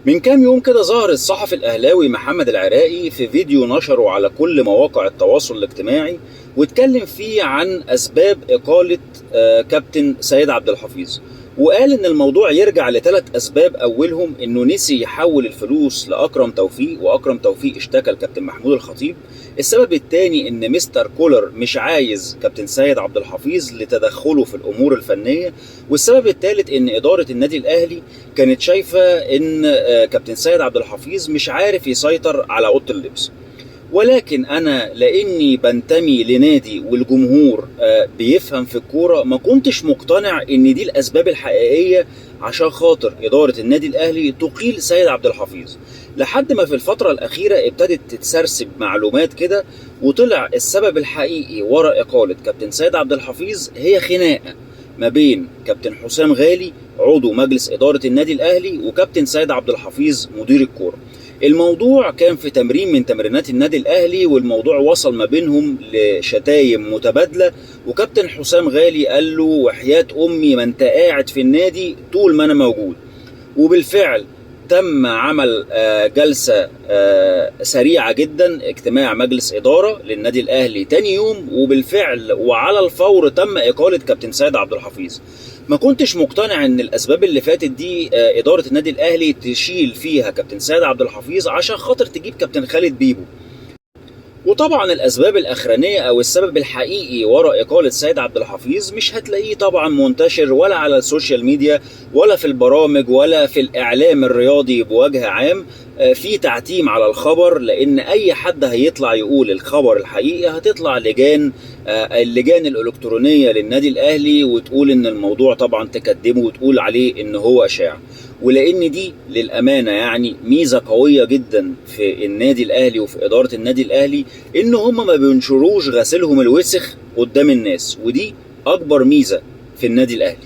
من كام يوم كده ظهر الصحفي الأهلاوي محمد العراقي في فيديو نشره على كل مواقع التواصل الاجتماعي، واتكلم فيه عن أسباب إقالة كابتن سيد عبد الحفيظ. وقال إن الموضوع يرجع لثلاث أسباب. أولهم إنه نسي يحول الفلوس لأكرم توفيق، وأكرم توفيق اشتكى الكابتن محمود الخطيب. السبب الثاني إن مستر كولر مش عايز كابتن سيد عبد الحفيظ لتدخله في الأمور الفنية. والسبب الثالث إن إدارة النادي الأهلي كانت شايفة إن كابتن سيد عبد الحفيظ مش عارف يسيطر على أوضة اللبس. ولكن أنا لأني بنتمي لنادي والجمهور بيفهم في الكورة، ما كنتش مقتنع إن دي الأسباب الحقيقية عشان خاطر إدارة النادي الأهلي تقيل سيد عبد الحفيظ. لحد ما في الفترة الأخيرة ابتدت تتسرسب معلومات كده، وطلع السبب الحقيقي وراء إقالة كابتن سيد عبد الحفيظ هي خناقة ما بين كابتن حسام غالي عضو مجلس إدارة النادي الأهلي وكابتن سيد عبد الحفيظ مدير الكورة. الموضوع كان في تمرين من تمرينات النادي الأهلي، والموضوع وصل ما بينهم لشتايم متبادلة، وكابتن حسام غالي قال له وحياة أمي ما أنت قاعد في النادي طول ما أنا موجود. وبالفعل تم عمل جلسة سريعة جدا، اجتماع مجلس إدارة للنادي الأهلي تاني يوم، وبالفعل وعلى الفور تم إقالة كابتن سيد عبد الحفيظ. ما كنتش مقتنع ان الاسباب اللي فاتت دي ادارة النادي الاهلي تشيل فيها كابتن سيد عبد الحفيظ عشان خاطر تجيب كابتن خالد بيبو. وطبعا الاسباب الاخرانيه او السبب الحقيقي وراء اقاله سيد عبد الحفيظ مش هتلاقيه طبعا منتشر ولا على السوشيال ميديا ولا في البرامج ولا في الاعلام الرياضي بوجه عام في تعتيم على الخبر، لان اي حد هيطلع يقول الخبر الحقيقي هتطلع اللجان الالكترونيه للنادي الاهلي وتقول ان الموضوع طبعا تكدمه وتقول عليه ان هو اشاعه. ولان دي للامانه يعني ميزه قويه جدا في النادي الاهلي وفي اداره النادي الاهلي، ان هم ما بينشروش غسيلهم الوسخ قدام الناس، ودي اكبر ميزه في النادي الاهلي.